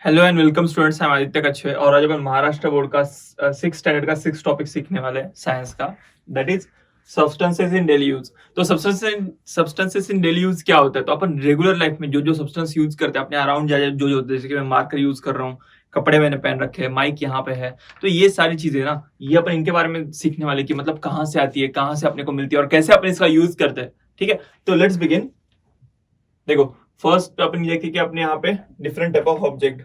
Hello and welcome students, हम आदित्य कच्छे और आज अपन महाराष्ट्र बोर्ड का 6 स्टैंडर्ड का 6 टॉपिक सीखने वाले हैं साइंस का। That is substances in daily use. तो सब्सटेंसेस इन डेली यूज क्या होता है? तो अपन रेगुलर लाइफ में जो जो सब्सटेंस यूज करते हैं अपने अराउंड जो जो जैसे कि मैं मार्कर यूज कर रहा हूँ, कपड़े मैंने पहन रखे हैं, माइक यहाँ पे है, तो ये सारी चीजें ना, ये अपन इनके बारे में सीखने वाले कि मतलब कहाँ से आती है, कहाँ से अपने को मिलती है और कैसे अपन इसका यूज करते हैं। ठीक है, तो लेट्स बिगिन। देखो, फर्स्ट अपन ये देखें कि अपने यहाँ पे डिफरेंट टाइप ऑफ ऑब्जेक्ट।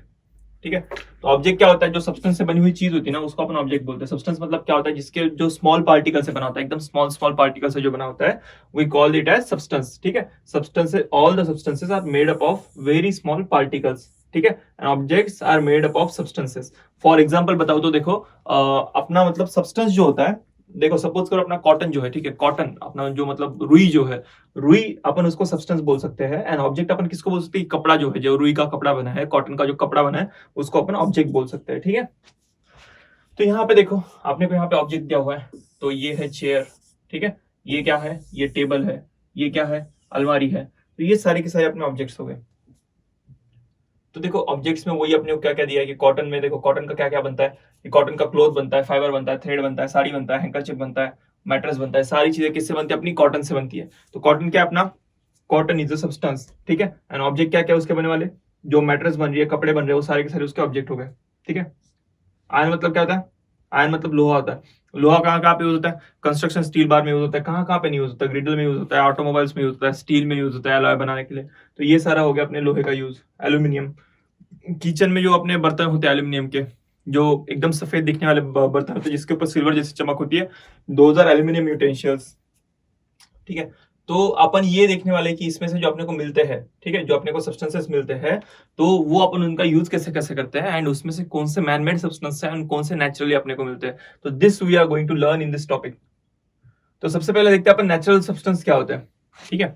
ठीक है, तो ऑब्जेक्ट क्या होता है? जो सब्सटेंस से बनी हुई चीज होती है ना, उसको अपन ऑब्जेक्ट बोलते हैं। सब्सटेंस मतलब क्या होता है? जिसके जो स्मॉल पार्टिकल से बना होता है, एकदम स्मॉल स्मॉल पार्टिकल से जो बना होता है, we call it as substance. ठीक है, substance, all the substances are made up of very small particles. ठीक है, and objects are made up of substances. For example बताओ तो देखो, अपना मतलब सब्सटेंस जो होता है, देखो सपोज करो अपना कॉटन जो है, ठीक है, कॉटन अपना जो मतलब रुई जो है, रुई अपन उसको सब्सटेंस बोल सकते हैं। एंड ऑब्जेक्ट अपन किसको बोल सकते हैं? कपड़ा जो है, जो रुई का कपड़ा बना है, कॉटन का जो कपड़ा बना है, उसको अपन ऑब्जेक्ट बोल सकते हैं। ठीक है, तो यहाँ पे देखो, आपने को यहाँ पे ऑब्जेक्ट दिया हुआ है, तो ये है चेयर। ठीक है, ये क्या है? ये टेबल है। ये क्या है? अलमारी है। तो ये सारे के सारे अपने ऑब्जेक्ट्स हो गए। तो देखो, ऑब्जेक्ट्स में वही अपने को क्या क्या दिया है कि कॉटन में देखो, कॉटन का क्या क्या बनता है? कॉटन का क्लोथ बनता है, फाइबर बनता है, थ्रेड बनता है, साड़ी बनता है, हैंकरचिप बनता है, मैट्रेस बनता है। सारी चीजें किससे बनती है? अपनी कॉटन से बनती है। तो कॉटन क्या है अपना? Cotton is a substance. ठीक है, एंड ऑब्जेक्ट क्या क्या उसके बने वाले? जो मैट्रेस बन रही है, कपड़े बन रहे हैं, वो सारे के सारे उसके ऑब्जेक्ट हो गए। ठीक है, आयरन मतलब क्या होता है? आयरन मतलब लोहा होता है। लोहा कहाँ कहाँ पे यूज होता है? कंस्ट्रक्शन स्टील बार में यूज होता है। कहाँ कहाँ पे नहीं यूज होता? ग्रिडल में यूज होता है, ऑटोमोबाइल्स में यूज होता है, स्टील में यूज होता है अलॉय बनाने के लिए। तो ये सारा हो गया अपने लोहे का यूज। एल्यूमिनियम, किचन में जो अपने बर्तन होते हैं एल्यूमिनियम के, जो एकदम सफेद दिखने वाले बर्तन होते हैं जिसके ऊपर सिल्वर जैसी चमक होती है, दोज आर एल्यूमिनियम यूटेंशियल्स। ठीक है, तो अपन ये देखने वाले कि इसमें से जो अपने को मिलते हैं, ठीक है, जो अपने को सब्सटेंसेस मिलते हैं, तो वो अपन उनका यूज कैसे कैसे करते हैं, एंड उसमें से कौन से मैनमेड सब्सटेंस है एंड कौन से नेचुरली अपने को मिलते हैं। तो this we are going to learn in this topic. तो सबसे पहले देखते हैं अपन नेचुरल सब्सटेंस क्या होता है। ठीक है,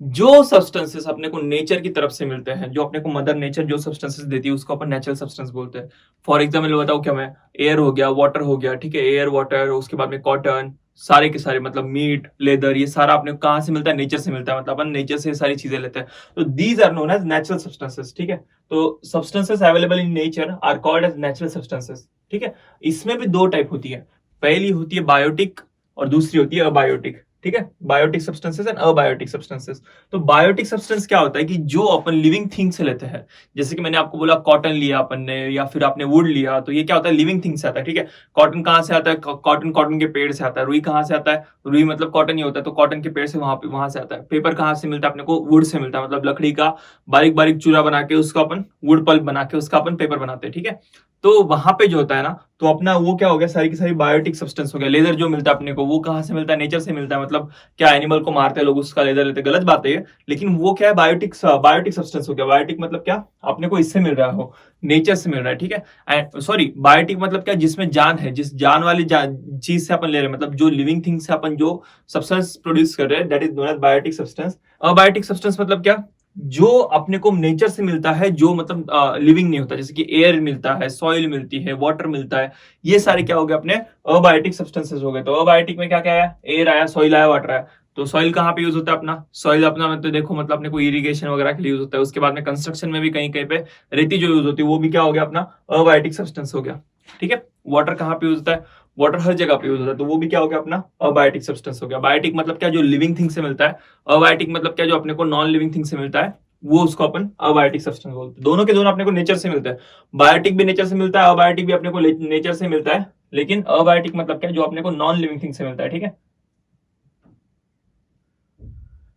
जो सब्सटेंसेस अपने को नेचर की तरफ से मिलते हैं, जो अपने को मदर नेचर जो सब्सटेंसेस देती है, उसको अपन नेचुरल सब्सटेंस बोलते हैं। फॉर एग्जाम्पल बताओ क्या मैं? एयर हो गया, वाटर हो गया। ठीक है, एयर, वाटर, उसके बाद में कॉटन, सारे के सारे मतलब मीट, लेदर, ये सारा अपने को कहाँ से मिलता है? नेचर से मिलता है। मतलब अपन नेचर से सारी चीजें लेते हैं। तो these are known as natural substances. ठीक है, तो substances available in nature are called as natural substances. ठीक है, इसमें भी दो टाइप होती है। पहली होती है बायोटिक और दूसरी होती है अबायोटिक। ठीक है, biotic substances and abiotic substances. तो बायोटिक सब्सटेंस क्या होता है कि जो अपन लिविंग थिंग से लेते हैं, जैसे कि मैंने आपको बोला कॉटन लिया अपन ने, या फिर आपने वुड लिया, तो ये क्या होता है? लिविंग थिंग से आता है। ठीक है, कॉटन कहाँ से आता है? कॉटन कॉटन के पेड़ से आता है। रुई कहाँ से आता है? रुई मतलब कॉटन ही होता है, तो कॉटन के पेड़ से वहां से आता है। पेपर कहाँ से मिलता है अपने को? वुड से मिलता है, मतलब लकड़ी का बारीक बारीक चूरा बना के उसका अपन वुड पल्प बना के उसका अपन पेपर बनाते हैं। ठीक है, तो वहां पे जो होता है ना, तो अपना वो क्या हो गया? सारी की सारी बायोटिक सब्सटेंस हो गया। लेदर जो मिलता है अपने को, वो कहाँ से मिलता है? नेचर से मिलता है। मतलब क्या एनिमल को मारते हैं लोग, उसका लेदर लेते, गलत बात है ये, लेकिन वो क्या है? बायोटिक बायोटिक सब्सटेंस हो गया। बायोटिक मतलब क्या? अपने को इससे मिल रहा हो, नेचर से मिल रहा है। ठीक है, एंड सॉरी, बायोटिक मतलब क्या? जिसमें जान है, जिस जान वाली चीज से अपन ले रहे हैं, मतलब जो लिविंग थिंग से अपन जो सब्सटेंस प्रोड्यूस कर रहे हैं, that is known as biotic substance. Abiotic substance मतलब क्या? जो अपने को नेचर से मिलता है, जो मतलब लिविंग नहीं होता, जैसे कि एयर मिलता है, सॉइल मिलती है, वाटर मिलता है, ये सारे क्या हो गए? अपने अबायोटिक सब्सटेंसेस हो गए। तो अबायोटिक में क्या क्या आया? एयर आया, सॉइल आया, वाटर आया। तो सॉइल कहाँ पे यूज होता है अपना? सॉइल अपना मतलब देखो, मतलब अपने को इरिगेशन वगैरह के लिए यूज होता है। उसके बाद में कंस्ट्रक्शन में भी कहीं कहीं पे रेती जो यूज होती है, वो भी क्या हो गया? अपना अबायोटिक सब्सटेंस हो गया। ठीक है, वाटर कहाँ पे यूज होता है? वाटर हर जगह पे यूज होता है, तो वो भी क्या हो गया? अपना अबायोटिक सब्सटेंस हो गया। बायोटिक मतलब क्या? जो लिविंग थिंग से मिलता है। अबायोटिक मतलब क्या? जो अपने को नॉन लिविंग थिंग से मिलता है, वो उसको अपन अबायोटिक सब्सटेंस बोलते हैं। दोनों के दोनों अपने को नेचर से मिलते हैं। बायोटिक भी नेचर से मिलता है, अबायोटिक भी अपने को नेचर से मिलता है, लेकिन अबायोटिक मतलब क्या? जो अपने को नॉन लिविंग थिंग से मिलता है। ठीक है,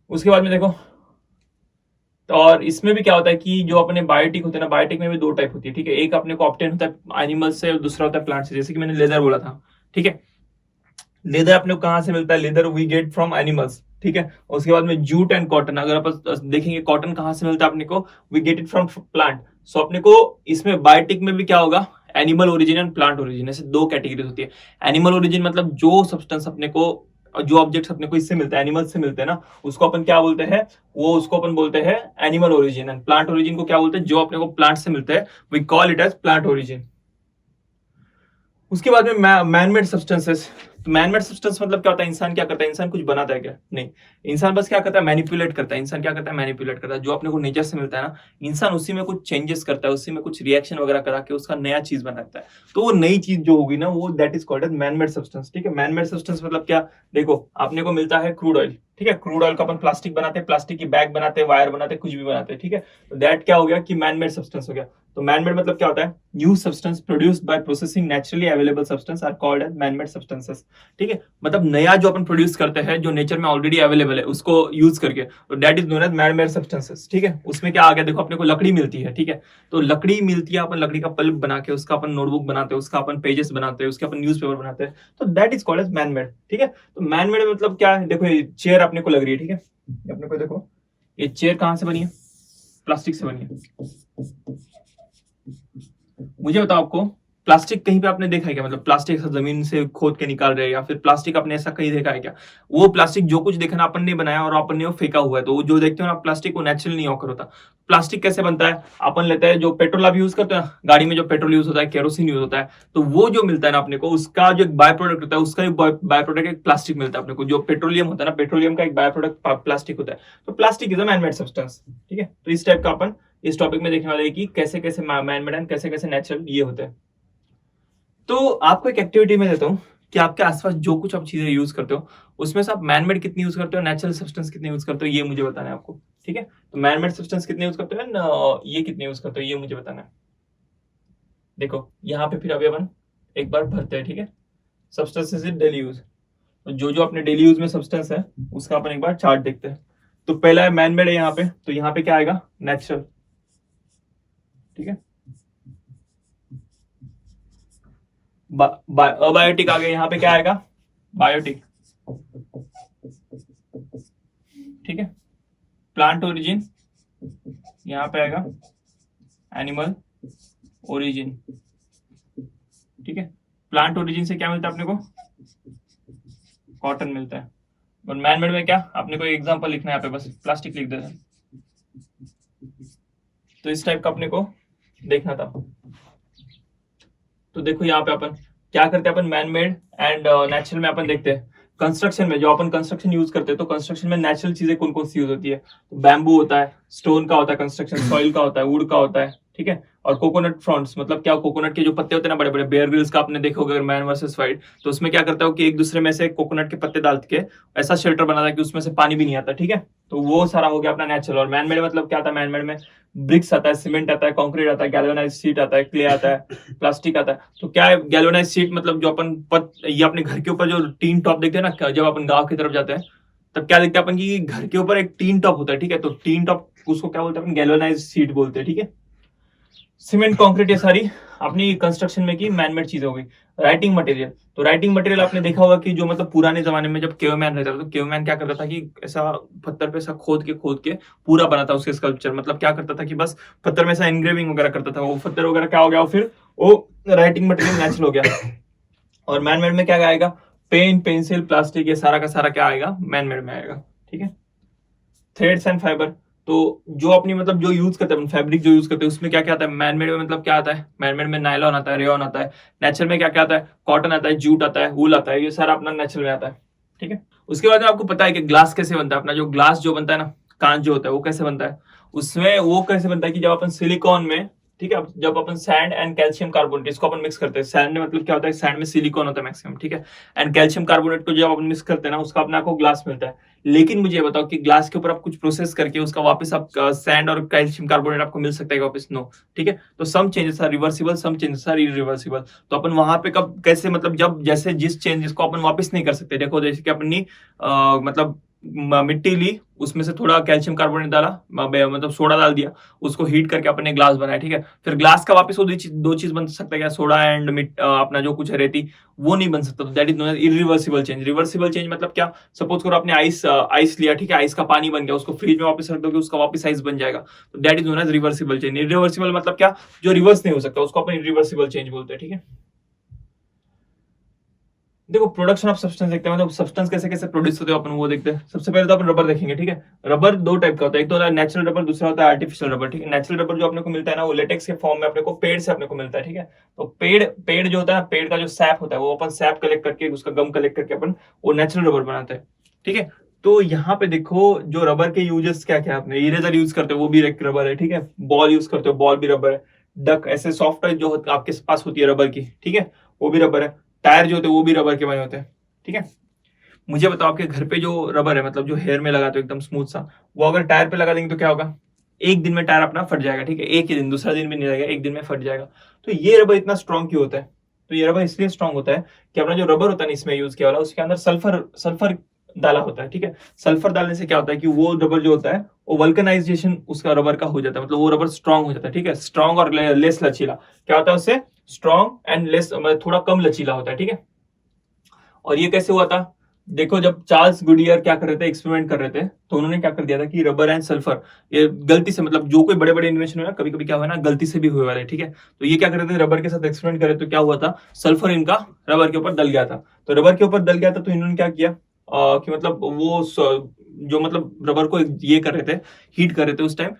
उसके बाद में देखो, तो और इसमें भी क्या होता है कि जो अपने बायोटिक होते हैं ना, बायोटिक में भी दो टाइप होती है। ठीक है, एक अपने को ऑब्टेन होता है एनिमल से और दूसरा होता है प्लांट से। जैसे कि मैंने लेदर बोला था। ठीक है, लेदर अपने को कहां से मिलता है? Leather we get from animals. ठीक है, उसके बाद में जूट एंड कॉटन, अगर आप देखेंगे कॉटन कहां से मिलता है अपने को? We get it from plant. So अपने को इसमें बायोटिक में भी क्या होगा? Animal origin and plant origin, ऐसे दो कैटेगरीज होती है। एनिमल ओरिजिन मतलब जो सब्सटेंस अपने को, जो ऑब्जेक्ट्स अपने को इससे मिलते हैं, एनिमल से मिलते हैं ना, उसको अपन क्या बोलते हैं? वो उसको अपन बोलते हैं animal origin. And plant origin को क्या बोलते हैं? जो अपने को प्लांट से मिलते हैं, we call it as plant origin. उसके बाद में मैनमेड सब्सटेंसेस। तो मैन मेड सब्सटेंस मतलब क्या होता है, इंसान क्या करता है, इंसान कुछ बनाता है क्या, नहीं, इंसान बस क्या करता है, मैनिपुलेट करता है, इंसान क्या करता है, मैनिपुलेट करता है, जो अपने को नेचर से मिलता है ना, इंसान उसी में कुछ चेंजेस करता है, उसी में कुछ रिएक्शन वगैरह करा के उसका नया चीज बनाता है, तो वो नई चीज जो होगी ना वो that is called as man made substance, ठीक है। मैन मेड सब्सटेंस मतलब क्या, देखो आपने को मिलता है क्रूड ऑयल, ठीक है, क्रूड ऑयल का अपन प्लास्टिक बनाते हैं, प्लास्टिक की बैग बनाते हैं, वायर बनाते हैं, कुछ भी बनाते हैं, ठीक है, तो दैट क्या हो गया कि मैन मेड सब्सटेंस हो गया। तो मैन मेड मतलब क्या होता है, new substance produced by processing naturally available substance are called as man made substances, ठीक है, मतलब नया जो अपन प्रोड्यूस करते हैं जो नेचर में ऑलरेडी अवेलेबल है उसको यूज करके, तो that is known as man made substances, ठीक है। उसमें क्या आ गया, देखो अपने को लकड़ी मिलती है, ठीक है, तो लकड़ी मिलती है, अपन लकड़ी का पल्प बना के उसका अपन नोटबुक बनाते हैं, उसका अपन पेजेस बनाते हैं, उसके अपन न्यूज़पेपर बनाते हैं, तो that is called as man made, ठीक है। तो मैन मेड मतलब क्या है, देखो ये चेयर अपने को लग रही है, ठीक है, अपने को देखो ये चेयर कहां से बनी है, प्लास्टिक से बनी है। मुझे बताओ आपको प्लास्टिक कहीं पे आपने देखा है क्या, मतलब प्लास्टिक जमीन से खोद के निकाल रहे हैं, या फिर प्लास्टिक आपने ऐसा कहीं देखा है क्या, वो प्लास्टिक जो कुछ देखा ना अपन ने बनाया और अपन ने वो फेंका हुआ है, तो वो जो देखते हो ना प्लास्टिक वो नेचुरल नहीं ऑकर होता। प्लास्टिक कैसे बनता है, अपन लेते हैं जो पेट्रोल आप यूज करते हैं गाड़ी में, जो पेट्रोल यूज होता है, केरोसिन यूज होता है, तो वो जो मिलता है ना अपने को, उसका जो बाय प्रोडक्ट होता है, उसका एक बाय प्रोडक्ट एक प्लास्टिक मिलता है अपने को, जो पेट्रोलियम होता है ना, पेट्रोलियम का एक बाय प्रोडक्ट प्लास्टिक होता है, तो plastic is a man made substance, ठीक है। तो इस टाइप का अपन इस टॉपिक में देखने वाले हैं कि कैसे कैसे मैन मेड एंड कैसे कैसे नेचुरल ये होते हैं। तो आपको एक एक्टिविटी में देता हूँ कि आपके आसपास जो कुछ आप चीजें यूज करते हो उसमें से आप मैनमेड कितनी यूज करते हो, नेचुरल सब्सटेंस कितने यूज करते हो, ये मुझे बताना है आपको, ठीक है। तो मैनमेड सब्सटेंस कितने यूज करते हो, ये कितने यूज करते हो, ये मुझे बताना है। देखो यहाँ पे फिर अभी अपन एक बार भरते हैं, ठीक है, सब्सटेंसेस इन डेली यूज, तो जो जो अपने डेली यूज में सब्सटेंस है उसका अपन एक बार चार्ट देखते हैं। तो पहला है मैनमेड है यहाँ पे, तो यहाँ पे क्या आएगा, नेचुरल, ठीक है, अबायोटिक आ गया, यहाँ पे क्या आएगा, बायोटिक, ठीक है, प्लांट ओरिजिन यहाँ पे आएगा, एनिमल ओरिजिन, ठीक है। प्लांट ओरिजिन से क्या मिलता है अपने को, कॉटन मिलता है, और मैनमेड में क्या, अपने को एग्जांपल लिखना है यहाँ पे, बस प्लास्टिक लिख देते हैं। तो इस टाइप का अपने को देखना था। तो देखो यहाँ पे अपन क्या करते हैं, अपन मैनमेड एंड नेचुरल में अपन देखते हैं। कंस्ट्रक्शन में जो अपन कंस्ट्रक्शन यूज करते हैं, तो कंस्ट्रक्शन में नेचुरल चीजें कौन कौन सी यूज होती है, तो बैम्बू होता है, स्टोन का होता है कंस्ट्रक्शन, सॉइल का होता है, वुड का होता है, ठीक है, और कोकोनट फ्रॉन्ट्स, मतलब क्या, कोकोनट के जो पत्ते होते हैं ना बड़े बड़े, बेयर ग्रिल्स का आपने देखा होगा मैन वर्सेस वाइल्ड, तो उसमें क्या करता है कि एक दूसरे में से कोकोनट के पत्ते डाल के ऐसा शेल्टर बनाता है कि उसमें से पानी भी नहीं आता, ठीक है। तो वो सारा हो गया अपना नेचुरल। और मैनमेड मतलब क्या आता है, मैनमेड में ब्रिक्स आता है, सीमेंट आता है, कंक्रीट आता है, गैल्वेनाइज शीट आता है, क्ले आता है, प्लास्टिक आता है। तो क्या है गैल्वेनाइज शीट, मतलब जो अपन ये अपने घर के ऊपर जो टीन टॉप देखते हैं ना, जब अपन गांव की तरफ जाते हैं तब क्या देखते हैं अपन की घर के ऊपर एक टीन टॉप होता है, ठीक है, तो टीन टॉप उसको क्या बोलते हैं अपन, गैल्वेनाइज शीट बोलते हैं, ठीक है। सीमेंट कंक्रीट ये सारी अपनी कंस्ट्रक्शन में की मैनमेड चीजें हो गई। राइटिंग मटेरियल, तो राइटिंग मटेरियल आपने देखा होगा कि जो मतलब पुराने जमाने में जब केवमैन रहता था, तो केवमैन क्या करता था कि ऐसा पत्थर पे ऐसा खोद के पूरा बनाता उसके स्कल्पचर, मतलब क्या करता था कि बस पत्थर में ऐसा एनग्रेविंग वगैरह करता था, वो पत्थर वगैरह क्या हो गया, फिर वो राइटिंग मटेरियल नेचुरल हो गया। और मैनमेड में क्या आएगा, पेन, पेंसिल, प्लास्टिक, ये सारा का सारा क्या आएगा, मैनमेड में आएगा, ठीक है। थ्रेड्स एंड फाइबर, तो जो अपनी मतलब जो यूज करते हैं फैब्रिक जो यूज करते हैं उसमें क्या क्या आता है, मैनमेड में मतलब क्या आता है, मैनमेड में नायलॉन आता है, रेयॉन आता है। नेचुरल में क्या क्या आता है, कॉटन आता है, जूट आता है, वूल आता है, ये सारा अपना नेचुरल में आता है, ठीक है। उसके बाद में आपको पता है कि ग्लास कैसे बनता है, अपना जो ग्लास जो बनता है ना, कांच जो होता है वो कैसे बनता है, उसमें वो कैसे बनता है कि जब अपन सिलिकॉन में, ठीक है, जब अपन सैंड एंड कैल्शियम कार्बोनेट इसको अपन मिक्स करते हैं, सैंड में मतलब क्या होता है, सैंड में सिलिकॉन होता है मैक्सिमम, ठीक है, एंड कैल्शियम कार्बोनेट को जब अपन मिक्स करते हैं ना, उसका अपना को ग्लास मिलता है। लेकिन मुझे बताओ कि ग्लास के ऊपर आप कुछ प्रोसेस करके उसका वापस आप सैंड और कैल्शियम कार्बोनेट आपको मिल सकता है वापस, नो, ठीक है। तो some changes are reversible, some changes are irreversible. तो अपन वहां पे कब कैसे, मतलब जब जैसे जिस चेंजेस को अपन वापस नहीं कर सकते, देखो जैसे कि अपनी मतलब मिट्टी ली, उसमें से थोड़ा कैल्शियम कार्बोनेट डाला, मतलब सोडा डाल दिया, उसको हीट करके अपने ग्लास बनाया, ठीक है। फिर ग्लास का वापस वो दो चीज बन सकता है क्या, सोडा एंड अपना जो कुछ है रेती, वो नहीं बन सकता। तो that is known as irreversible change. Reversible change मतलब क्या, सपोज करो आपने आइस लिया, ठीक है, आइस का पानी बन गया, उसको फ्रिज में वापस रख दोगे, उसका वापस आइस बन जाएगा, तो that is known as reversible change. Irreversible मतलब क्या, जो रिवर्स नहीं हो सकता, उसको अपन इरिवर्सिबल चेंज बोलते हैं, ठीक है। देखो प्रोडक्शन ऑफ सब्सटेंस देखते हैं, मतलब सब्सटेंस कैसे कैसे प्रोड्यूस होते हैं अपन वो देखते हैं। सबसे पहले तो अपन रबर देखेंगे, ठीक है। रबर दो टाइप का होता है, एक तो होता है नेचुरल रबर, दूसरा होता है आर्टिफिशियल रबर, ठीक है। नेचुरल रबर जो अपने को मिलता है ना, वो लेटेक्स के फॉर्म में अपने को पेड़ से अपने को मिलता है, ठीक है। तो पेड़ पेड़ जो होता है ना, पेड़ का जो सैप होता है, वो अपन सैप कलेक्ट करके, उसका गम कलेक्ट करके अपन वो नेचुरल रबर बनाते हैं, ठीक है। तो यहाँ पे देखो जो रबर के यूजेस क्या क्या, अपने इरेजर यूज करते हो वो भी एक रबर है, ठीक है। बॉल यूज करते हो, बॉल भी रबर है। डक ऐसे सॉफ्ट टॉय जो आपके पास होती है रबर की, ठीक है, वो भी रबर है। टायर जो होते हैं वो भी रबर के बने होते हैं, ठीक है। मुझे बताओ आपके घर पे जो रबर है, मतलब जो हेयर में लगाते हो एकदम स्मूथ सा, वो अगर टायर पे लगा देंगे तो क्या होगा? एक दिन में टायर अपना फट जाएगा, ठीक है। एक ही दिन, दूसरा दिन भी नहीं लगेगा, एक दिन में फट जाएगा। तो ये रबर इतना स्ट्रॉन्ग क्यों होता है? तो ये रबर इसलिए स्ट्रॉन्ग होता है कि अपना जो रबर होता है ना इसमें यूज किया वाला, उसके अंदर सल्फर सल्फर डाला होता है, ठीक है। सल्फर डालने से क्या होता है कि वो रबर जो होता है वो वल्कनाइजेशन उसका रबर का हो जाता है, मतलब वो रबर स्ट्रॉन्ग हो जाता है, ठीक है। स्ट्रॉन्ग और लेस लचीला, क्या होता है उससे? स्ट्रॉन्ग एंड लेस, मतलब थोड़ा कम लचीला होता है, ठीक है। और ये कैसे हुआ था? देखो जब चार्ल्स गुडियर क्या कर रहे थे, एक्सपेरिमेंट कर रहे थे, तो उन्होंने क्या कर दिया था कि रबर एंड सल्फर, ये गलती से, मतलब जो कोई बड़े बड़े इन्वेंशन हुए ना, कभी कभी क्या हुआ ना, गलती से भी हुए वाले, ठीक है। तो ये क्या कर रहे थे, रबर के साथ एक्सपेरिमेंट कर रहे थे, तो क्या हुआ था, सल्फर इनका रबर के ऊपर डल गया था। तो रबर के ऊपर डल गया था, तो इन्होंने क्या किया कि मतलब वो जो मतलब रबर को ये कर रहे थे, हीट कर रहे थे उस टाइम,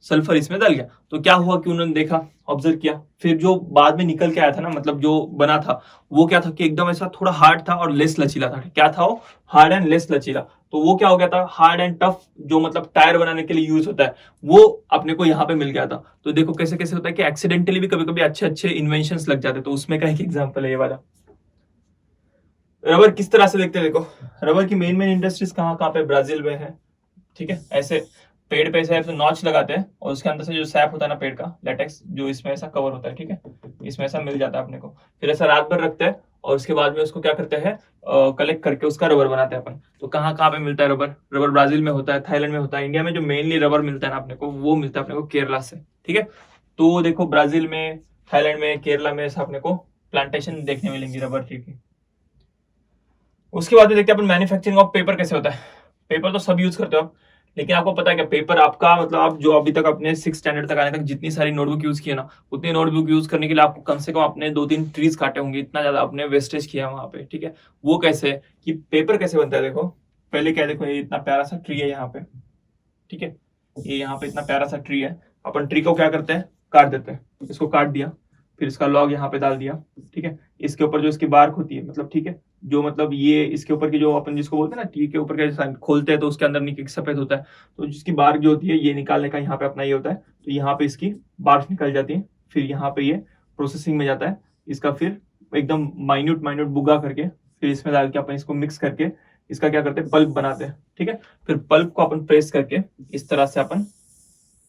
सल्फर इसमें डल गया। तो क्या हुआ कि उन्होंने देखा, ऑब्जर्व किया, फिर जो बाद में निकल के आया था ना, मतलब जो बना था, वो क्या था कि एकदम ऐसा थोड़ा हार्ड था और लेस लचीला था। क्या था वो? हार्ड एंड लेस लचीला। तो वो क्या हो गया था, हार्ड एंड टफ जो मतलब टायर बनाने के लिए यूज होता है, वो अपने को यहाँ पे मिल गया था। तो देखो कैसे कैसे होता है कि एक्सीडेंटली भी कभी कभी अच्छे अच्छे इन्वेंशन लग जाते, तो उसमें का एक एग्जाम्पल है ये वाला। रबर किस तरह से देखते हैं, देखो रबर की मेन मेन इंडस्ट्रीज कहाँ कहाँ पे, ब्राजील में है, ठीक है। ऐसे पेड़ पे ऐसे नॉच लगाते हैं और उसके अंदर से जो सैप होता है ना पेड़ का, लेटेक्स, जो इसमें ऐसा कवर होता है, ठीक है, इसमें ऐसा मिल जाता है अपने को। फिर ऐसा रात भर रखते हैं और उसके बाद में उसको क्या करते हैं, कलेक्ट करके उसका रबर बनाते हैं अपन। तो कहाँ कहाँ पे मिलता है रबर? रबर ब्राजील में होता है, थाईलैंड में होता है। इंडिया में जो मेनली रबर मिलता है ना अपने को, वो मिलता है अपने को केरला से, ठीक है। तो देखो ब्राजील में, थाईलैंड में, केरला में ऐसा अपने को प्लांटेशन देखने मिलेंगी रबर ट्री की। उसके बाद में देखते हैं अपन मैन्युफैक्चरिंग ऑफ पेपर कैसे होता है। पेपर तो सब यूज करते हो आप, लेकिन आपको पता है क्या, पेपर आपका मतलब आप जो अभी तक अपने 6 स्टैंडर्ड तक आने तक जितनी सारी नोटबुक यूज किए ना, उतनी नोटबुक यूज करने के लिए आपको कम से कम अपने 2-3 ट्रीज काटे होंगे, इतना ज्यादा अपने वेस्टेज किया वहां पे, ठीक है। वो कैसे कि पेपर कैसे बनता है, देखो पहले क्या है, देखो ये इतना प्यारा सा ट्री है यहाँ पे, ठीक है। ये यहाँ पे इतना प्यारा सा ट्री है, अपन ट्री को क्या करते हैं, काट देते हैं। इसको काट दिया, फिर इसका लॉग यहाँ पे डाल दिया, ठीक है। इसके ऊपर जो इसकी बार्क होती है, मतलब ठीक है, जो मतलब ये इसके ऊपर की जो अपन जिसको बोलते हैं ना, ट्री के ऊपर के खोलते हैं तो उसके अंदर नीचे सफेद होता है, तो जिसकी बार्क जो होती है ये निकालने का यहाँ पे अपना ये होता है। तो यहाँ पे इसकी बार्क निकल जाती है, फिर यहाँ पे ये प्रोसेसिंग में जाता है इसका, फिर एकदम माइन्यूट माइन्यूट बुगा करके फिर इसमें डाल के अपन इसको मिक्स करके इसका क्या करते हैं, पल्प बनाते हैं, ठीक है। फिर पल्प को अपन प्रेस करके इस तरह से अपन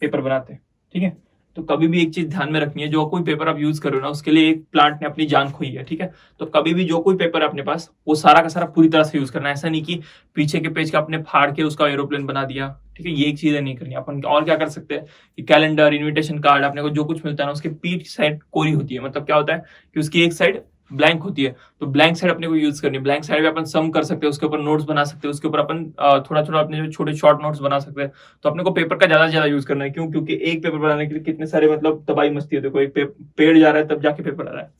पेपर बनाते हैं, ठीक है। तो कभी भी एक चीज ध्यान में रखनी है, जो कोई पेपर आप यूज करो ना, उसके लिए एक प्लांट ने अपनी जान खोई है, ठीक है। तो कभी भी जो कोई पेपर है अपने पास, वो सारा का सारा पूरी तरह से यूज करना है। ऐसा नहीं कि पीछे के पेज का अपने फाड़ के उसका एरोप्लेन बना दिया, ठीक है। ये एक चीजें नहीं करनी अपन। और क्या कर सकते हैं कि कैलेंडर, इन्विटेशन कार्ड, अपने को जो कुछ मिलता है ना, उसके पीठ साइड कोरी होती है, मतलब क्या होता है कि उसकी एक साइड ब्लैंक होती है, तो ब्लैंक साइड अपने को यूज करनी है। ब्लैंक साइड पे अपन सम कर सकते हैं, उसके ऊपर नोट्स बना सकते हैं, उसके ऊपर अपन थोड़ा थोड़ा अपने जो छोटे शॉर्ट नोट्स बना सकते हैं। तो अपने को पेपर का ज्यादा से ज्यादा यूज करना है, क्यों? क्योंकि एक पेपर बनाने के लिए कितने सारे मतलब तबाही मस्ती है। देखो एक पेड़ जा रहा है तब जाके पेपर आ रहा है।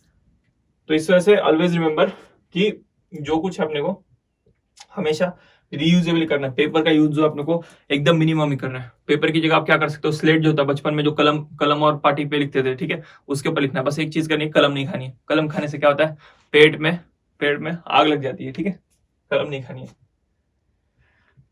तो इस वजह से ऑलवेज रिमेंबर कि जो कुछ अपने को हमेशा रीयूजेबल करना है। पेपर का यूज जो अपने को एकदम मिनिमम ही करना है। पेपर की जगह आप क्या कर सकते हो, स्लेट जो होता है बचपन में जो कलम कलम और पाटी पे लिखते थे, ठीक है, उसके ऊपर लिखना है। बस एक चीज करनी है, कलम नहीं खानी है। कलम खाने से क्या होता है, पेट में आग लग जाती है, ठीक है। कलम नहीं खानी है।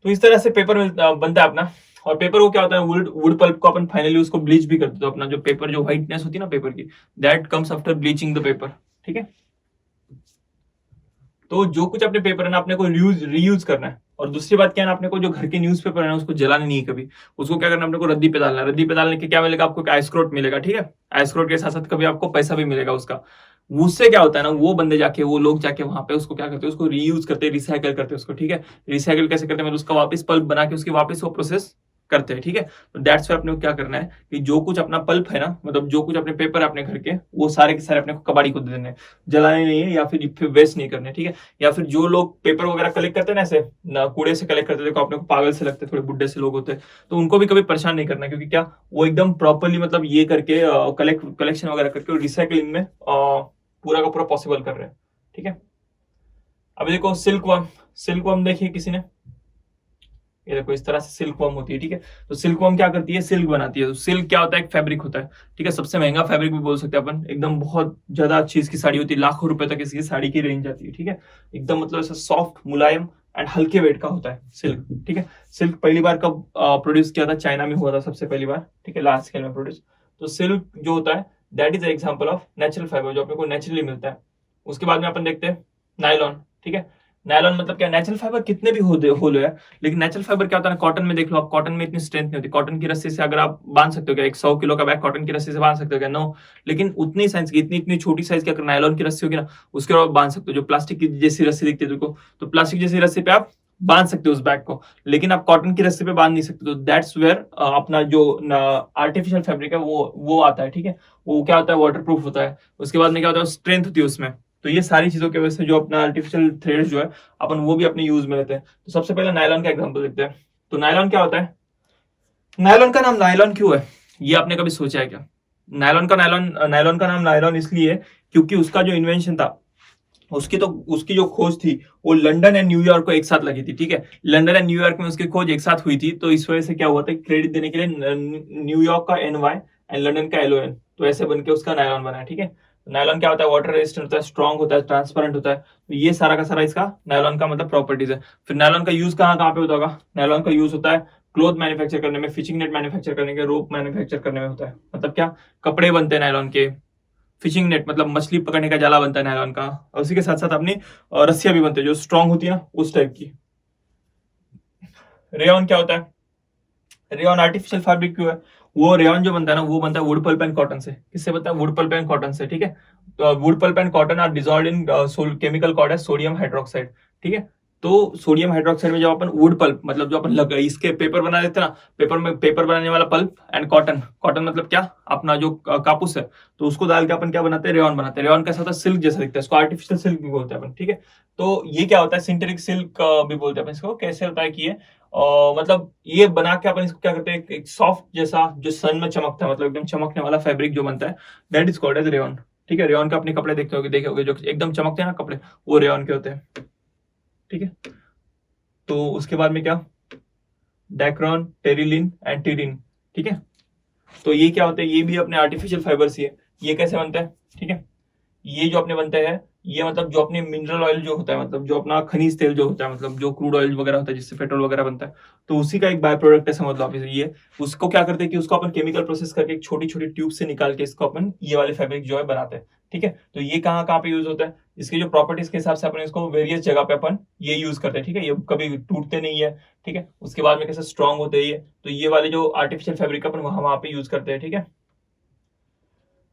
तो इस तरह से पेपर बनता है अपना। और पेपर को क्या होता है, वुड पल्प को अपन फाइनली उसको ब्लीच भी करते हैं। तो अपना जो पेपर, जो व्हाइटनेस होती है ना पेपर की, that comes after bleaching the paper, ठीक है। तो जो कुछ अपने पेपर है ना, अपने को रीयूज करना है। और दूसरी बात क्या है ना, अपने को जो घर के न्यूज़पेपर है ना, उसको जलाना नहीं है कभी। उसको क्या करना है, अपने को रद्दी पे डालना है। रद्दी पे डालने के क्या मिलेगा आपको, आइसक्रोट मिलेगा, ठीक है। आइसक्रोट के साथ साथ कभी आपको पैसा भी मिलेगा उसका। उससे क्या होता है ना, वो बंदे जाके, वो लोग जाके वहां पे उसको क्या करते हैं, उसको रीयूज करते हैं, रिसाइकल करते हैं उसको, ठीक है। रिसाइकल कैसे करते हैं, मतलब उसका वापस पल्प बना के उसकी वापस वो प्रोसेस करते हैं, ठीक है। तो दैट्स वाई अपने को क्या करना है कि जो कुछ अपना पल्प है ना, मतलब जो कुछ अपने पेपर है अपने घर के, वो सारे के सारे अपने को कबाड़ी को दे देने, जलाने नहीं है, या फिर वेस्ट नहीं करने, ठीक है। या फिर जो लोग पेपर वगैरह कलेक्ट करते हैं ना, ऐसे ना कूड़े से कलेक्ट करते हैं, देखो अपने को पागल से लगते हैं, थोड़े बुड्ढे से लोग होते हैं, तो उनको भी कभी परेशान नहीं करना, क्योंकि क्या, वो एकदम प्रॉपरली मतलब ये करके कलेक्शन वगैरह करके रिसाइकलिंग में पूरा का पूरा पॉसिबल कर रहे हैं, ठीक है। अभी देखो सिल्क वर्म देखिए किसी ने, ये देखो इस तरह से सिल्क वर्म होती है, ठीक है। तो सिल्क वर्म क्या करती है, सिल्क बनाती है। तो सिल्क क्या होता है, एक फैब्रिक होता है, ठीक है। सबसे महंगा फैब्रिक भी बोल सकते हैं अपन, एकदम बहुत ज्यादा चीज की साड़ी होती है, लाखों रुपए तक इसकी साड़ी की रेंज आती है, ठीक है। एकदम मतलब ऐसा सॉफ्ट मुलायम एंड हल्के वेट का होता है सिल्क, ठीक है। सिल्क पहली बार कब प्रोड्यूस किया था, चाइना में हुआ था सबसे पहली बार, ठीक है, लार्ज स्केल में प्रोड्यूस। तो सिल्क जो होता है that is example of natural fibre, जो अपने को नेचुरली मिलता है। उसके बाद में अपन देखते हैं नायलॉन, ठीक है। नायलॉन मतलब क्या, नेचुरल फाइबर कितने भी हो है, लेकिन नेचुरल फाइबर क्या होता है ना, कॉटन में देख लो आप, कॉटन में इतनी स्ट्रेंथ नहीं होती। कॉटन की रस्सी से अगर आप बांध सकते हो क्या, एक 100 किलो का बैग कॉटन की रस्सी से बांध सकते हो क्या, नो। लेकिन उतनी साइज की, इतनी इतनी छोटी साइज की अगर नायलॉन की रस्सी होगी ना, उसके ऊपर बांध सकते हो। जो प्लास्टिक की जैसी रस्सी दिखती है देखो, तो प्लास्टिक जैसी रस्सी पे आप बांध सकते हो उस बैग को, लेकिन आप कॉटन की रस्सी पे बांध नहीं सकते। तो दैट्स वेयर अपना जो आर्टिफिशियल फैब्रिक है वो आता है, ठीक है। वो क्या होता है, वाटर प्रूफ होता है। उसके बाद में क्या होता है, स्ट्रेंथ होती है उसमें। तो ये सारी चीजों की वजह से जो अपना आर्टिफिशियल थ्रेड जो है अपन वो भी अपने यूज में लेते हैं। तो सबसे पहले नायलॉन का एग्जांपल देखते हैं। तो नायलॉन क्या होता है, नायलॉन का नाम नायलॉन क्यों है, ये आपने कभी सोचा है क्या? नायलॉन का नाम नायलॉन इसलिए है क्योंकि उसका जो इन्वेंशन था, उसकी जो खोज थी वो लंदन एंड न्यूयॉर्क को एक साथ लगी थी, ठीक है। लंदन एंड न्यूयॉर्क में उसकी खोज एक साथ हुई थी। तो इस वजह से क्या हुआ था, क्रेडिट देने के लिए न्यूयॉर्क का NY एंड लंदन का LON, तो ऐसे बन के उसका नायलॉन बना है, ठीक है। नायलॉन क्या होता है, वाटर रेजिस्टेंट होता है, स्ट्रॉन्ग होता है, ट्रांसपेरेंट होता है। तो ये सारा का सारा इसका नायलॉन का मतलब प्रॉपर्टीज है। फिर नायलॉन का यूज कहाँ कहाँ पे होता होगा, नायलॉन का यूज होता है क्लोथ मैन्युफैक्चर करने में, फिशिंग नेट मैन्युफैक्चर करने के, रोप मैन्युफैक्चर करने में होता है। मतलब क्या, कपड़े बनते हैं नायलॉन के, फिशिंग नेट मतलब मछली पकड़ने का जाला बनता है नायलॉन का, और उसी के साथ साथ अपनी रस्सियां भी बनती है जो स्ट्रांग होती है ना, उस टाइप की। रेयन क्या होता है, रेयन आर्टिफिशियल फैब्रिक क्यों है, वो रेयन जो बनता है ना, वो बनता है वुड पल्प एंड कॉटन से। किससे बनता है, वुड पल्प एंड कॉटन से, ठीक है। तो wood pulp and cotton are dissolved in chemical called as sodium hydroxide, ठीक है। तो सोडियम हाइड्रोक्साइड में जब अपन वुड पल्प मतलब जो अपन इसके पेपर बना देते हैं ना, पेपर बनाने वाला पल्प, एंड कॉटन, कॉटन मतलब क्या, अपना जो कापूस है, तो उसको डाल के अपन क्या बनाते हैं, रेयन बनाते हैं। रेयन कैसा होता है, सिल्क जैसा दिखता है, इसको आर्टिफिशियल सिल्क भी बोलते हैं अपन, ठीक है। तो ये क्या होता है, सिंथेटिक सिल्क भी बोलते हैं अपन इसको। कैसे होता है कि ये मतलब ये बना के अपन इसको क्या करते हैं, एक सॉफ्ट जैसा जो सन में चमकता है, मतलब एकदम चमकने वाला फैब्रिक जो बनता है, that is called as rayon, ठीक है। रेयन के अपने कपड़े देखे होगे जो एकदम चमकते हैं ना कपड़े, वो रेयन के होते हैं, ठीक है। तो उसके बाद में क्या, डेक्रॉन, टेरिलिन एंड टीरिन, ठीक है। तो ये क्या होता है, ये भी अपने आर्टिफिशियल फाइबर्स ही है। ये कैसे बनता है, ठीक है। ये जो अपने बनते हैं, ये मतलब जो अपने मिनरल ऑयल जो होता है, मतलब जो अपना खनिज तेल जो होता है, मतलब जो क्रूड ऑयल वगैरह होता है जिससे पेट्रोल वगैरह बनता है, तो उसी का एक बाय प्रोडक्ट है, समझ लो आप इसे। ये उसको क्या करते हैं कि उसको अपन केमिकल प्रोसेस करके एक छोटी छोटी ट्यूब से निकाल के इसको अपन ये वाले फैब्रिक जो है बनाते हैं, ठीक है। तो ये कहाँ कहाँ पे यूज होता है, इसकी जो प्रॉपर्टीज के हिसाब से अपन इसको वेरियस जगह पे अपन ये यूज करते हैं, ठीक है। ये कभी टूटते नहीं है, ठीक है। उसके बाद में कैसे स्ट्रॉन्ग होते हैं ये, तो ये वाले जो आर्टिफिशियल फैब्रिक अपन वहां पे यूज करते हैं, ठीक है।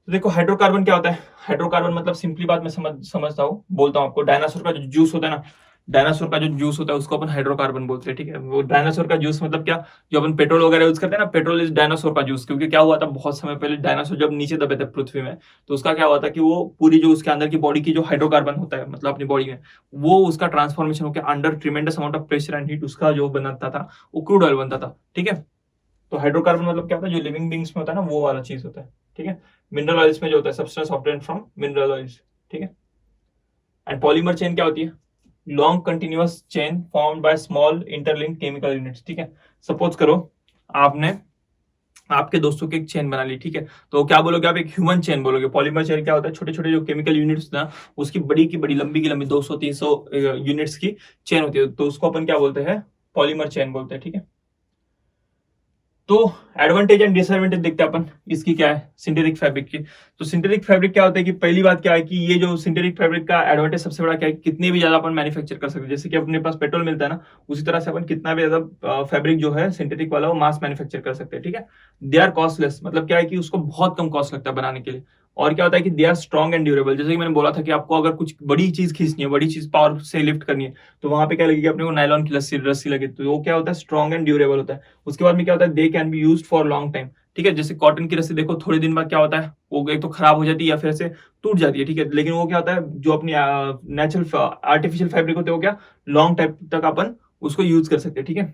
तो देखो हाइड्रोकार्बन क्या होता है, हाइड्रोकार्बन मतलब सिंपली बात मैं समझता हूँ, बोलता हूँ आपको, डायनासोर का जो जूस होता है ना, डायनासोर का जो जूस होता है उसको अपन हाइड्रोकार्बन बोलते हैं, ठीक है। वो डायनासोर का जूस मतलब क्या, जो अपन पेट्रोल वगैरह यूज करते हैं ना, पेट्रोल इज डायनासोर का जूस। क्योंकि क्या हुआ था, बहुत समय पहले डायनासोर जब नीचे दबे थे पृथ्वी में, तो उसका क्या हुआ था कि वो पूरी जो उसके अंदर की बॉडी की जो हाइड्रोकार्बन होता है, मतलब अपनी बॉडी में, वो उसका ट्रांसफॉर्मेशन होकर under tremendous amount of pressure and heat उसका जो बनता था वो क्रूड ऑयल बनता था, ठीक है। तो हाइड्रोकार्बन मतलब क्या होता है, जो लिविंग बींग्स में होता है ना, वो वाला चीज होता है, ठीक है। मिनरल ऑयल्स में जो होता है, substance obtained from mineral oils, ठीक है। एंड पॉलीमर चेन क्या होती है, long continuous chain formed by small interlinked chemical units, ठीक है। सपोज करो आपने आपके दोस्तों की एक चेन बना ली, ठीक है। तो क्या बोलोगे आप, एक ह्यूमन चेन बोलोगे। पॉलीमर चेन क्या होता है, छोटे छोटे जो केमिकल यूनिट्स ना, उसकी बड़ी की बड़ी, लंबी की लंबी 200-300 यूनिट्स की चेन होती है, तो उसको अपन क्या बोलते हैं, पॉलीमर चेन बोलते हैं, ठीक है। तो एडवांटेज एंड डिसएडवांटेज देखते हैं अपन इसकी क्या है, सिंथेटिक फैब्रिक की। तो सिंथेटिक फैब्रिक क्या होता है कि पहली बात क्या है कि ये जो सिंथेटिक फैब्रिक का एडवांटेज सबसे बड़ा क्या है, कितने भी ज्यादा अपन मैन्युफैक्चर कर सकते हैं। जैसे कि अपने पास पेट्रोल मिलता है ना, उसी तरह से अपन कितना भी ज्यादा फैब्रिक जो है सिंथेटिक वाला वो मास मैन्युफैक्चर कर सकते हैं, ठीक है। दे आर कॉस्टलेस, मतलब क्या है कि उसको बहुत कम कॉस्ट लगता है बनाने के लिए। और क्या होता है कि they are strong and durable. जैसे कि मैंने बोला था कि आपको अगर कुछ बड़ी चीज खींचनी है, बड़ी चीज पावर से लिफ्ट करनी है, तो वहां पे क्या लगेगी अपने को, नायलॉन की रस्सी लगे, तो वो क्या होता है, स्ट्रॉन्ग एंड ड्यूरेबल होता है। उसके बाद में क्या होता है, they can be used for long time, ठीक है। जैसे कॉटन की रस्सी देखो, थोड़े दिन बाद क्या होता है, वो एक तो खराब हो जाती है या फिर ऐसे टूट जाती है, ठीक है। लेकिन वो क्या होता है, जो अपनी नेचुरल आर्टिफिशियल फैब्रिक होते हैं, वो क्या लॉन्ग टाइम तक अपन उसको यूज कर सकते हैं, ठीक है।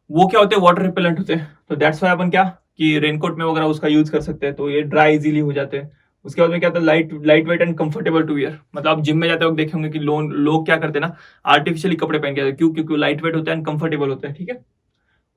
वो क्या होते हैं, वाटर रिपेलेंट होते हैं। तो दैट्स वाई अपन क्या कि रेनकोट में वगैरह उसका यूज कर सकते हैं, तो ये ड्राई इजीली हो जाते हैं। उसके बाद में क्या होता है, light weight and comfortable to wear. मतलब आप जिम में जाते हो देखे होंगे कि लोग क्या करते हैं ना, आर्टिफिशियली कपड़े पहन के आते हैं। क्यों? क्योंकि लाइट वेट होता है एंड कंफर्टेबल होता है, ठीक है।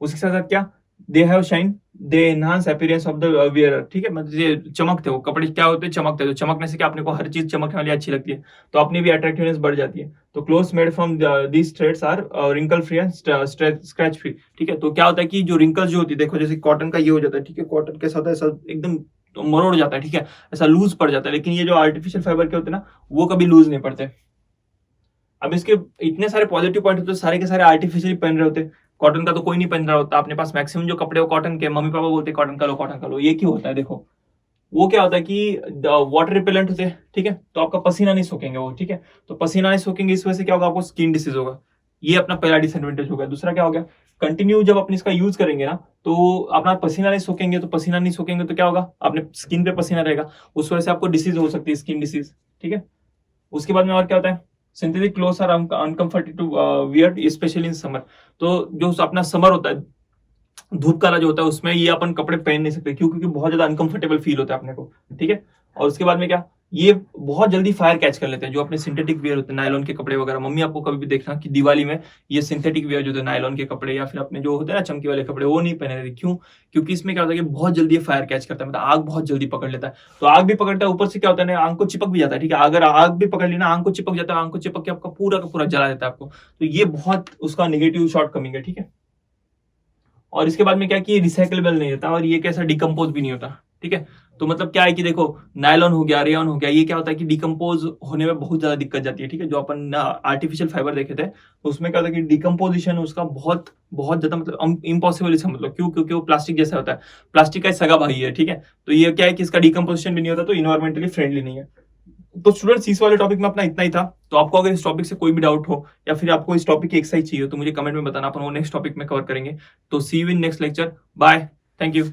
उसके साथ साथ क्या, they have shine, they enhance appearance of the wearer, ठीक है। मतलब ये चमकते हो कपड़े, क्या होते हैं, चमकते हैं। तो चमकने से क्या, अपने को हर चीज चमकने वाली अच्छी लगती है, तो अपनी भी अट्रैक्टिवनेस बढ़ जाती है। तो clothes made from these threads are wrinkle free and scratch free, ठीक है। तो क्या होता है कि जो रिंकल्स जो होती है, देखो जैसे कॉटन का ये हो जाता है, ठीक है, कॉटन के साथ ऐसा एकदम तो मरोड़ जाता है, ठीक है, ऐसा लूज पड़ जाता है। लेकिन ये जो आर्टिफिशियल फाइबर के होते हैं ना, वो कभी लूज नहीं पड़ते। अब इसके इतने सारे पॉजिटिव पॉइंट होते हैं, सारे के सारे आर्टिफिशियली पहन रहे होते हैं। कॉटन का तो कोई नहीं पहन रहा होता अपने पास, मैक्सिमम जो कपड़े हो कॉटन के, मम्मी पापा बोलते हैं कॉटन का लो कॉटन का लो। ये क्यों होता है, देखो वो क्या होता है कि वाटर रिपेलेंट होते हैं, ठीक है, तो आपका पसीना नहीं सोखेंगे वो, ठीक है। तो पसीना नहीं सोखेंगे, इस वजह से क्या होगा, आपको स्किन डिसीज होगा। ये अपना पहला डिसएडवांटेज होगा। दूसरा क्या हो गया, कंटिन्यू जब अपने इसका यूज करेंगे ना, तो अपना पसीना नहीं सोखेंगे, तो पसीना नहीं सोखेंगे तो क्या होगा, अपने स्किन पे पसीना रहेगा, उस वजह से आपको डिसीज हो सकती है, स्किन डिसीज, ठीक है। उसके बाद में और क्या होता है, synthetic clothes are uncomfortable to wear especially in summer. तो जो अपना समर होता है, धूप काला जो होता है, उसमें ये अपन कपड़े पहन नहीं सकते। क्यों? क्योंकि बहुत ज्यादा अनकंफर्टेबल फील होता है अपने को, ठीक है। और उसके बाद में क्या, ये बहुत जल्दी फायर कैच कर लेते हैं, जो अपने सिंथेटिक वियर होते हैं, नायलॉन के कपड़े वगैरह। मम्मी आपको कभी भी देखना कि दिवाली में ये सिंथेटिक वियर जो होते हैं, नायलॉन के कपड़े या फिर अपने जो होते हैं ना चमकी वाले कपड़े, वो नहीं पहने रहते। क्यों? क्योंकि इसमें क्या होता है कि बहुत जल्दी ये फायर कैच करता है, मतलब आग बहुत जल्दी पकड़ लेता है। तो आग भी पकड़ता है, ऊपर से क्या होता है ना, आंख को चिपक भी जाता है, ठीक है। अगर आग भी पकड़ ली ना, आंख को चिपक जाता है, आंख को चिपक के आपका पूरा का पूरा जला देता है आपको। तो ये बहुत उसका नेगेटिव शॉर्ट कमिंग है, ठीक है। और इसके बाद में क्या कि रिसाइकलेबल नहीं होता, और ये कैसा डिकम्पोज भी नहीं होता, ठीक है। तो मतलब क्या है कि देखो, नायलॉन हो गया, रेयन हो गया, ये क्या होता है कि डिकम्पोज होने में बहुत ज्यादा दिक्कत जाती है, ठीक है। जो अपन आर्टिफिशियल फाइबर देखे थे, तो उसमें क्या होता है कि डिकम्पोजिशन उसका बहुत बहुत ज्यादा मतलब इम्पॉसिबल समझ लो। क्यों? क्योंकि वो प्लास्टिक जैसा होता है, प्लास्टिक का सगा भाई है, ठीक है। तो ये क्या है कि इसका डिकम्पोजिशन भी नहीं होता, तो इन्वायरमेंटली फ्रेंडली नहीं है। तो स्टूडेंट्स, इस वाले टॉपिक में अपना इतना ही था। तो आपको अगर इस टॉपिक से कोई भी डाउट हो, या फिर आपको इस टॉपिक की एक्सरसाइज चाहिए, तो मुझे कमेंट में बताना, अपन वो नेक्स्ट टॉपिक में कवर करेंगे। तो see you in next lecture, bye, thank you.